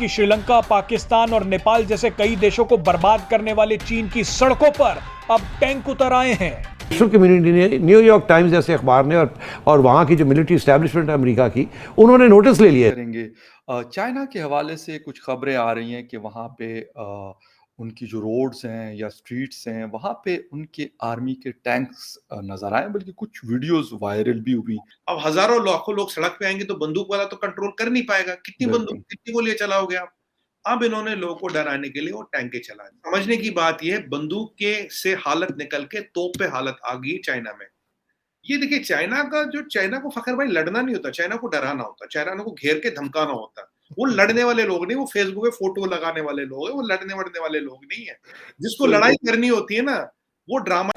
कि श्रीलंका, पाकिस्तान और नेपाल जैसे कई देशों को बर्बाद करने वाले चीन की सड़कों पर अब टैंक उतर आए हैं। विश्व कम्युनिटी ने, न्यूयॉर्क टाइम्स जैसे अखबार ने और वहाँ की जो मिलिट्री एस्टैब्लिशमेंट है अमेरिका की, उन्होंने नोटिस ले लिया करेंगे। चाइना के हवाले से कुछ खबरें आ रही हैं कि वहाँ पे उनकी जो रोड्स हैं या स्ट्रीट्स हैं, वहाँ पे उनके आर्मी के टैंक्स नज़र आए, बल्कि कुछ वीडियोस वायरल भी हुई। अब हज़ारों लाखों लोग सड़क पे आएँगे तो बंदूक वाला तो कंट्रोल कर नहीं पाएगा। कितनी बंदूक, कितनी गोलियाँ चलाओगे आप? अब इन्होंने लोगों को डराने के लिए वो टैंकें चला दी। समझने की बात ये है, बंदूक के से हालत निकल के तोप पे हालत आ गई चाइना में। ये देखिए, चाइना को फ़खर भाई लड़ना नहीं होता, चाइना को डराना होता है, चाइना को घेर के धमकाना होता है। वो लड़ने वाले लोग नहीं, वो फेसबुक पे फोटो लगाने वाले लोग हैं, वो लड़ने-वड़ने वाले लोग नहीं है। जिसको लड़ाई करनी होती है ना, वो ड्रामा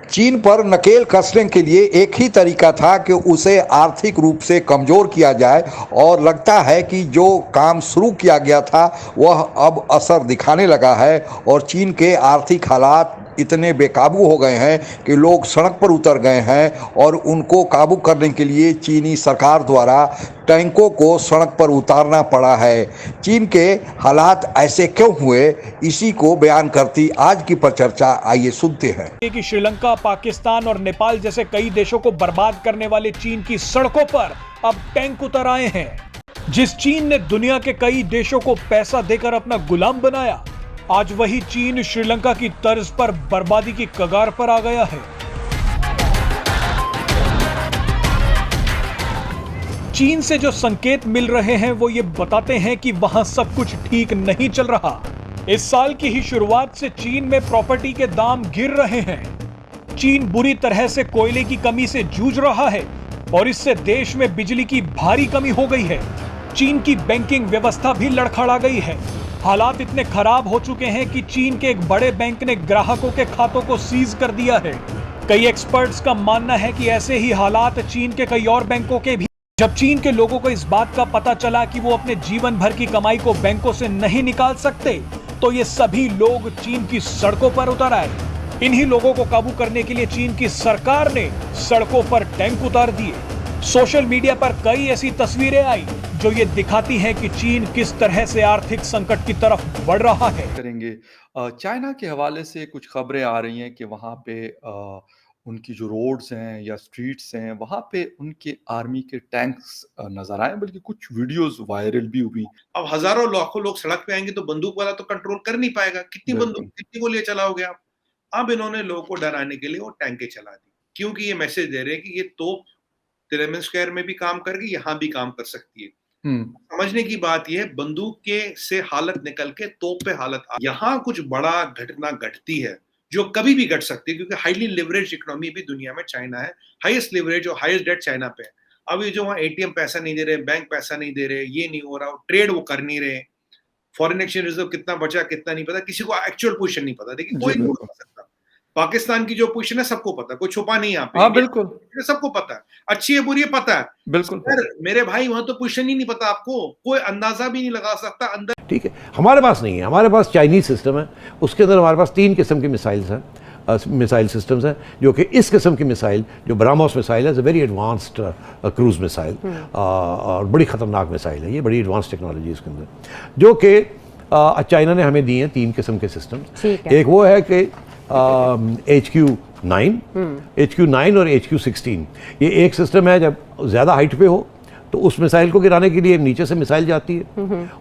चीन पर नकेल कसने के लिए एक ही तरीका था कि उसे आर्थिक रूप से कमज़ोर किया जाए, और लगता है कि जो काम शुरू किया गया था वह अब असर दिखाने लगा है और चीन के आर्थिक हालात इतने बेकाबू हो गए हैं कि लोग सड़क पर उतर गए हैं और उनको काबू करने के लिए चीनी सरकार द्वारा टैंकों को सड़क पर उतारना पड़ा है। चीन के हालात ऐसे क्यों हुए, इसी को बयान करती आज की परिचर्चा आइए सुनते हैं। कि श्रीलंका, पाकिस्तान और नेपाल जैसे कई देशों को बर्बाद करने वाले चीन की सड़कों पर अब टैंक उतर आए हैं। जिस चीन ने दुनिया के कई देशों को पैसा देकर अपना गुलाम बनाया, आज वही चीन श्रीलंका की तर्ज पर बर्बादी की कगार पर आ गया है। चीन से जो संकेत मिल रहे हैं वो ये बताते हैं कि वहां सब कुछ ठीक नहीं चल रहा। इस साल की ही शुरुआत से चीन में प्रॉपर्टी के दाम गिर रहे हैं। चीन बुरी तरह से कोयले की कमी से जूझ रहा है और इससे देश में बिजली की भारी कमी हो गई है। चीन की बैंकिंग व्यवस्था भी लड़खड़ा गई है। हालात इतने खराब हो चुके हैं कि चीन के एक बड़े बैंक ने ग्राहकों के खातों को सीज कर दिया है। कई एक्सपर्ट्स का मानना है कि ऐसे ही हालात चीन के कई और बैंकों के भी। जब चीन के लोगों को इस बात का पता चला कि वो अपने जीवन भर की कमाई को बैंकों से नहीं निकाल सकते, तो ये सभी लोग चीन की सड़कों पर उतर आए। इन्हीं लोगों को काबू करने के लिए चीन की सरकार ने सड़कों पर टैंक उतार दिए। सोशल मीडिया पर कई ऐसी तस्वीरें आई जो ये दिखाती हैं कि चीन किस तरह से आर्थिक संकट की तरफ बढ़ रहा है। करेंगे। चाइना के हवाले से कुछ खबरें आ रही हैं कि वहाँ पे उनकी जो रोड्स हैं या स्ट्रीट्स हैं, वहाँ पे उनके आर्मी के टैंक्स नज़र आए, बल्कि कुछ वीडियोस वायरल भी हुई। अब हज़ारों लाखों लोग सड़क पे आएँगे तो बंदूक वाला तो कंट्रोल कर नहीं पाएगा। कितनी बंदूक, कितनी गोलियाँ चलाओगे आप? अब इन्होंने लोगों को डराने के लिए वो टैंकें चला दी, क्योंकि ये मैसेज दे रहे हैं कि ये तोप तिलेमन स्क्वायर में भी काम कर गई, यहाँ भी काम कर सकती है। समझने की बात यह है, बंदूक के से हालत निकल के तोप पे हालत आ। यहाँ कुछ बड़ा घटना घटती है जो कभी भी घट सकती है, क्योंकि हाईली लिवरेज इकोनॉमी भी दुनिया में चाइना है। हाईएस्ट लिवरेज और हाईएस्ट डेट चाइना पे है। अब ये जो वहाँ एटीएम पैसा नहीं दे रहे, बैंक पैसा नहीं दे रहे, ये नहीं हो रहा, ट्रेड वो कर नहीं रहे, फॉरेन एक्सचेंज रिजर्व कितना बचा कितना नहीं पता, किसी को एक्चुअल पोजीशन नहीं पता। देखिए, कोई नहीं बता सकता। पाकिस्तान की जो पोजीशन है सबको पता है, कोई छुपा नहीं है यहाँ पे। हाँ, बिल्कुल, सबको पता है, अच्छी है बुरी है पता है। बिल्कुल। मेरे भाई, वहां तो पोजीशन ही नहीं पता आपको, कोई अंदाजा भी नहीं लगा सकता अंदर। ठीक है, हमारे पास नहीं है, हमारे पास चाइनीज सिस्टम है। उसके अंदर हमारे पास 3 किस्म की मिसाइल्स हैं, मिसाइल सिस्टम्स हैं, जो कि इस किस्म की मिसाइल जो ब्रह्मोस मिसाइल है, वेरी एडवांस्ड क्रूज मिसाइल, और बड़ी ख़तरनाक मिसाइल है। ये बड़ी एडवांस टेक्नोलॉजी है इसके अंदर, जो कि चाइना ने हमें दी हैं 3 किस्म के सिस्टम्स। एक वो है कि HQ-9 और HQ-16। ये एक सिस्टम है, जब ज़्यादा हाइट पे हो तो उस मिसाइल को गिराने के लिए नीचे से मिसाइल जाती है,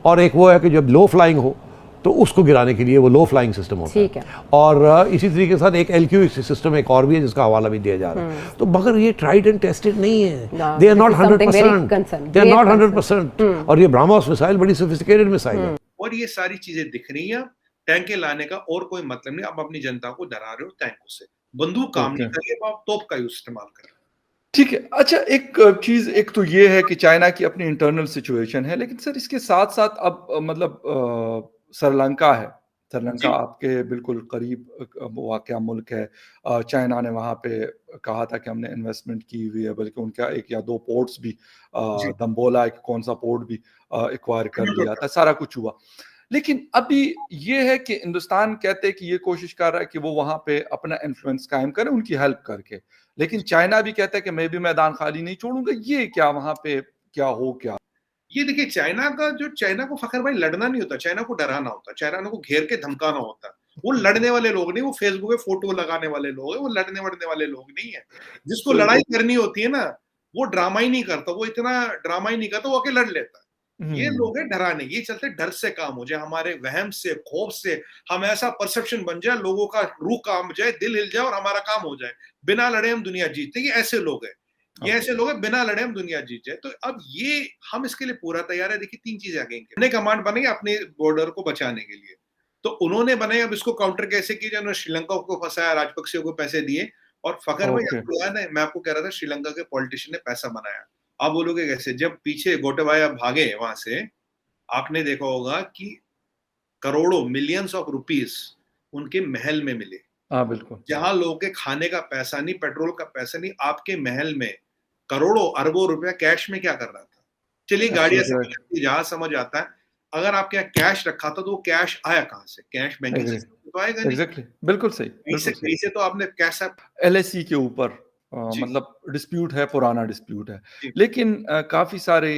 और एक वो है कि जब लो फ्लाइंग हो तो उसको गिराने के लिए वो लो फ्लाइंग सिस्टम होता है। और इसी तरीके के साथ एक LQ सिस्टम एक और भी है, जिसका हवाला भी दिया जा रहा है। तो मगर ये ट्राइड एंड टेस्टेड नहीं है, दे आर नॉट 100%, और ये ब्रह्मोस मिसाइल बड़ी सोफिस्टिकेटेड मिसाइल है। और ये सारी चीजें दिख रही हैं। टैंके लाने का और कोई मतलब नहीं, अब अपनी जनता को डरा रहे हो टैंकों से। बंदूक काम नहीं करेगी, आप तोप का इस्तेमाल कर रहे हो। ठीक है। अच्छा, एक चीज, एक तो ये है कि चाइना की अपनी इंटरनल सिचुएशन है, लेकिन सर इसके साथ साथ अब मतलब श्रीलंका है। श्रीलंका आपके बिल्कुल करीब वाक़या मुल्क है। चाइना ने वहाँ पे कहा था कि हमने इन्वेस्टमेंट की हुई है, बल्कि उनका 1 या 2 पोर्ट्स भी, दम्बोला एक कौन सा पोर्ट भी एक्वायर कर लिया था, सारा कुछ हुआ। लेकिन अभी ये है कि हिंदुस्तान कहते हैं कि ये कोशिश कर रहा है कि वो वहां पे अपना इन्फ्लुएंस कायम करे उनकी हेल्प करके, लेकिन चाइना भी कहता है कि मैं भी मैदान खाली नहीं छोड़ूंगा। ये क्या वहां पे क्या हो क्या? ये देखिए, चाइना को फखर भाई लड़ना नहीं होता, चाइना को डराना होता, चाइना को घेर के धमकाना होता। वो लड़ने वाले लोग नहीं, वो फेसबुक पे फोटो लगाने वाले लोग हैं, वो लड़ने वड़ने वाले लोग नहीं है। जिसको लड़ाई करनी होती है ना, वो ड्रामा ही नहीं करता, वो इतना ड्रामा ही नहीं करता, वो आके लड़ लेता है। ये लोग है डराने, ये चलते डर से काम हो जाए, हमारे वहम से, खौफ से, हम ऐसा परसेप्शन बन जाए, लोगों का रूह काम जाए, दिल हिल जाए और हमारा काम हो जाए, बिना लड़े हम दुनिया जीतते। ये ऐसे लोग हैं, ये ऐसे लोग हैं, बिना लड़े हम दुनिया जीत जाए। तो अब ये हम इसके लिए पूरा तैयार है। देखिए 3 चीजें आ गई, अपने कमांड बनेंगे अपने बॉर्डर को बचाने के लिए, तो उन्होंने बनाए। अब इसको काउंटर कैसे किया? उन्होंने श्रीलंका को फंसाया, राजपक्षे को पैसे दिए, और फखर भाई आपको याद है, मैं आपको कह रहा था श्रीलंका के पॉलिटिशियन ने पैसा बनाया। आप बोलोगे कैसे? जब पीछे गोटाबाया भागे वहां से, आपने देखा होगा कि करोड़ों, मिलियंस ऑफ रुपीस उनके महल में मिले। हाँ बिल्कुल। जहां लोगों के खाने का पैसा नहीं, पेट्रोल का पैसा नहीं, आपके महल में करोड़ों अरबों रुपया कैश में क्या कर रहा था? चलिए गाड़ियां समझ आती है, जहां समझ आता है, अगर आपके यहाँ कैश रखा था तो वो कैश आया कहां से? कैश बैंकिंग सिस्टम तो आएगा नहीं। एग्जैक्टली, बिल्कुल सही। कैसे तो आपने कैसा LSE के ऊपर मतलब डिस्प्यूट है, पुराना डिस्प्यूट है, लेकिन काफी सारे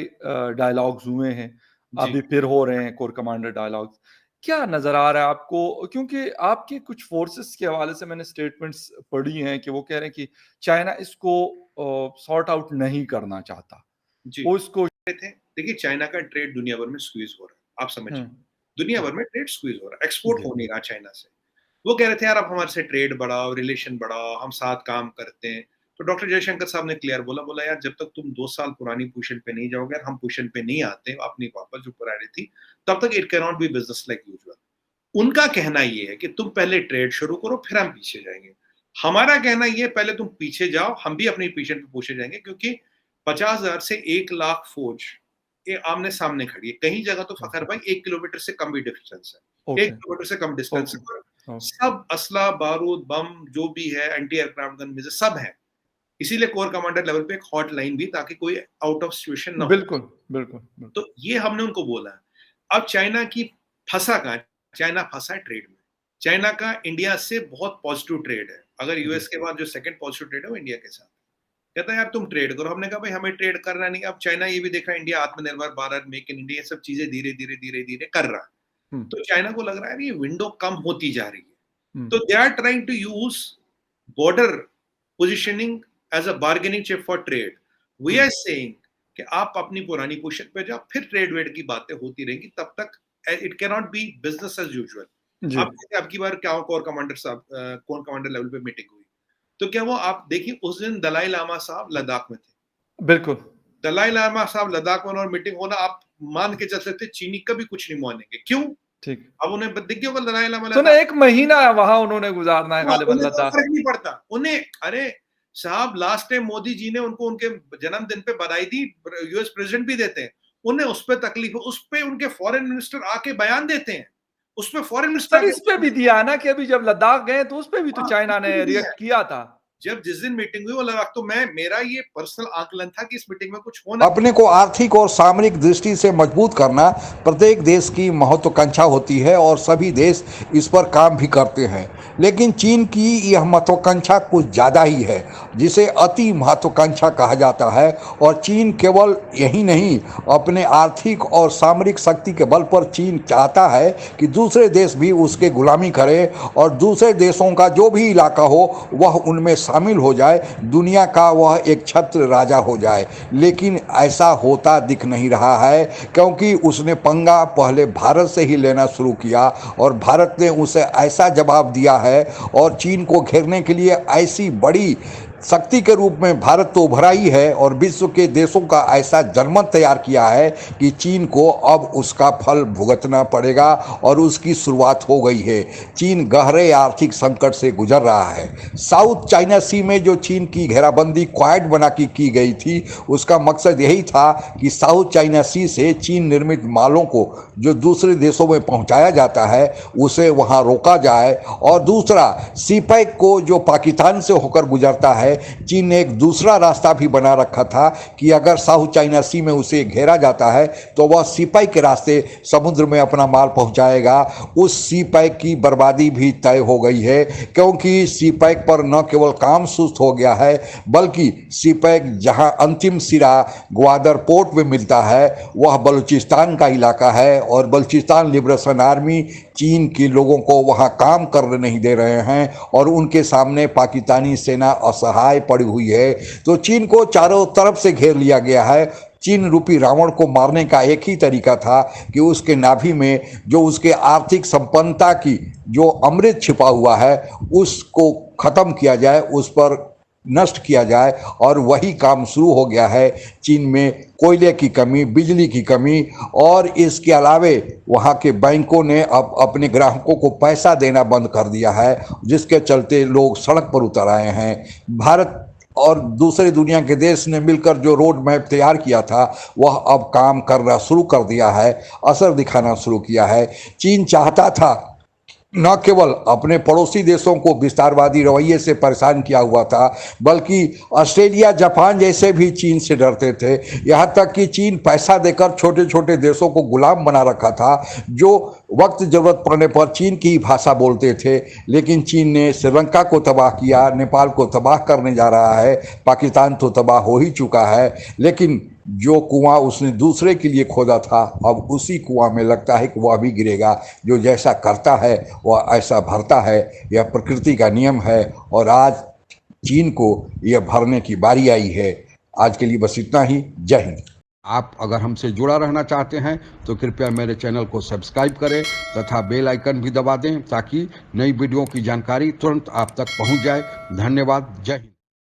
डायलॉग्स हुए हैं, अभी फिर हो रहे हैं कोर कमांडर डायलॉग्स। क्या नजर आ रहा है आपको? क्योंकि आपके कुछ फोर्सेस के हवाले से मैंने स्टेटमेंट्स पढ़ी हैं कि वो कह रहे हैं कि चाइना इसको सॉर्ट आउट नहीं करना चाहता, वो इसको थे। देखिए चाइना का ट्रेड दुनिया भर में स्क्वीज हो रहा है, आप समझिए, दुनिया भर में ट्रेड स्क्वीज हो रहा है, एक्सपोर्ट हो नहीं रहा चाइना से। वो कह रहे थे यार आप हमारे से ट्रेड बढ़ाओ, रिलेशन बढ़ाओ, हम साथ काम करते हैं। तो डॉक्टर जयशंकर साहब ने क्लियर बोला यार जब तक तुम 2 साल पुरानी पोजीशन पे नहीं जाओगे, हम पोजीशन पे नहीं आते अपनी वापस जो पुरानी थी, तब तक it can not be business like usual. उनका कहना ये है कि तुम पहले ट्रेड शुरू करो, फिर हम पीछे जाएंगे। हमारा कहना ये पहले तुम पीछे जाओ, हम भी अपनी पोजीशन पे पहुंचे जाएंगे, क्योंकि 50,000 से 1 लाख फौज ये आमने सामने खड़ी है। कहीं जगह तो फखर भाई 1 किलोमीटर से कम भी डिस्टेंस है, 1 किलोमीटर से कम डिस्टेंस है। सब असला, बारूद, बम जो भी है, एंटी एयरक्राफ्ट गन मिसाइल सब है। इसीलिए कोर कमांडर लेवल पे एक हॉटलाइन भी, ताकि कोई आउट ऑफ सिचुएशन ना हो। बिल्कुल। तो ये हमने उनको बोला। अब चाइना की फंसा कहां? चाइना फंसा ट्रेड में। चाइना का इंडिया से बहुत पॉजिटिव ट्रेड है। अगर यूएस के बाद जो सेकंड पॉजिटिव ट्रेड है वो इंडिया के साथ। कहता है यार तुम ट्रेड करो। हमने कहा भाई हमें ट्रेड करना नहीं। अब चाइना ये भी देख रहा है इंडिया आत्मनिर्भर भारत, मेक इन इंडिया, सब चीजें धीरे धीरे कर रहा है। तो चाइना को लग रहा है ये विंडो कम होती जा रही है, तो they are trying to use border positioning as a bargaining chip for trade. We are saying कि आप अपनी पुरानी पोजीशन पे जाओ, फिर ट्रेड वेड की बातें होती रहेंगी, तब तक it can not be business as usual. आपकी बार क्या कोर कमांडर साहब, कोर कमांडर लेवल पे मीटिंग हुई, तो क्या वो आप देखिए उस दिन दलाई लामा साहब लद्दाख में थे। बिल्कुल, दलाई लामा साहब लद्दाख में और मीटिंग होना, आप मान के चल सकते चीनी कभी कुछ नहीं मानेंगे। क्यों? ठीक। अब उन्हें दिख गया होगा दलाई लामा, तो 1 महीना वहां उन्होंने गुजारना है गालिबन लद्दाख, फर्क नहीं पड़ता उन्हें। अरे साहब लास्ट टाइम मोदी जी ने उनको उनके जन्मदिन पे बधाई दी, यूएस प्रेसिडेंट भी देते हैं, उन्हें उस पर तकलीफ है, उस पे उनके फॉरेन मिनिस्टर आके बयान देते हैं, उस पे फॉरेन मिनिस्टर इस पे भी दिया ना कि अभी जब लद्दाख गए तो उस पे भी तो चाइना ने रिएक्ट किया था। जब जिस दिन मीटिंग हुई वो लगा, तो मेरा ये पर्सनल आकलन था कि इस मीटिंग में कुछ होना। अपने को आर्थिक और सामरिक दृष्टि से मजबूत करना प्रत्येक देश की महत्वाकांक्षा होती है और सभी देश इस पर काम भी करते हैं, लेकिन चीन की यह महत्वाकांक्षा कुछ ज़्यादा ही है, जिसे अति महत्वाकांक्षा कहा जाता है। और चीन केवल यही नहीं, अपने आर्थिक और सामरिक शक्ति के बल पर चीन चाहता है कि दूसरे देश भी उसके गुलामी करें और दूसरे देशों का जो भी इलाका हो वह उनमें शामिल हो जाए, दुनिया का वह एक छत्र राजा हो जाए। लेकिन ऐसा होता दिख नहीं रहा है, क्योंकि उसने पंगा पहले भारत से ही लेना शुरू किया और भारत ने उसे ऐसा जवाब दिया है और चीन को घेरने के लिए ऐसी बड़ी शक्ति के रूप में भारत तो उभरा ही है और विश्व के देशों का ऐसा जनमत तैयार किया है कि चीन को अब उसका फल भुगतना पड़ेगा और उसकी शुरुआत हो गई है। चीन गहरे आर्थिक संकट से गुजर रहा है। साउथ चाइना सी में जो चीन की घेराबंदी क्वाड बना की गई थी, उसका मकसद यही था कि साउथ चाइना सी से चीन निर्मित मालों को जो दूसरे देशों में पहुंचाया जाता है उसे वहां रोका जाए, और दूसरा सीपैक को जो पाकिस्तान से होकर गुजरता है है। चीन ने एक दूसरा रास्ता भी बना रखा था कि अगर साउथ चाइना सी में उसे घेरा जाता है तो वह सी पैक के रास्ते समुद्र में अपना माल पहुंचाएगा। उस सी पैक की बर्बादी भी तय हो गई है, क्योंकि सी पैक पर न केवल काम सुस्त हो गया है बल्कि सी पैक जहां अंतिम सिरा ग्वादर पोर्ट में मिलता है वह बलूचिस्तान का इलाका है और बलूचिस्तान लिबरेशन आर्मी चीन के लोगों को वहां काम करने नहीं दे रहे हैं और उनके सामने पाकिस्तानी सेना असहाय पड़ी हुई है। तो चीन को चारों तरफ से घेर लिया गया है। चीन रूपी रावण को मारने का एक ही तरीका था कि उसके नाभि में जो उसके आर्थिक संपन्नता की जो अमृत छिपा हुआ है उसको खत्म किया जाए, उस पर नष्ट किया जाए, और वही काम शुरू हो गया है। चीन में कोयले की कमी, बिजली की कमी और इसके अलावे वहाँ के बैंकों ने अब अपने ग्राहकों को पैसा देना बंद कर दिया है, जिसके चलते लोग सड़क पर उतर आए हैं। भारत और दूसरे दुनिया के देश ने मिलकर जो रोड मैप तैयार किया था वह अब काम करना शुरू कर दिया है, असर दिखाना शुरू किया है। चीन चाहता था न केवल अपने पड़ोसी देशों को विस्तारवादी रवैये से परेशान किया हुआ था, बल्कि ऑस्ट्रेलिया, जापान जैसे भी चीन से डरते थे। यहाँ तक कि चीन पैसा देकर छोटे छोटे देशों को गुलाम बना रखा था, जो वक्त जरूरत पड़ने पर चीन की भाषा बोलते थे। लेकिन चीन ने श्रीलंका को तबाह किया, नेपाल को तबाह करने जा रहा है, पाकिस्तान तो तबाह हो ही चुका है। लेकिन जो कुआं उसने दूसरे के लिए खोदा था अब उसी कुआं में लगता है कि वह भी गिरेगा। जो जैसा करता है वह ऐसा भरता है, यह प्रकृति का नियम है और आज चीन को यह भरने की बारी आई है। आज के लिए बस इतना ही। जय हिंद। आप अगर हमसे जुड़ा रहना चाहते हैं तो कृपया मेरे चैनल को सब्सक्राइब करें तथा बेल आइकन भी दबा दें ताकि नई वीडियो की जानकारी तुरंत आप तक पहुंच जाए। धन्यवाद। जय हिंद।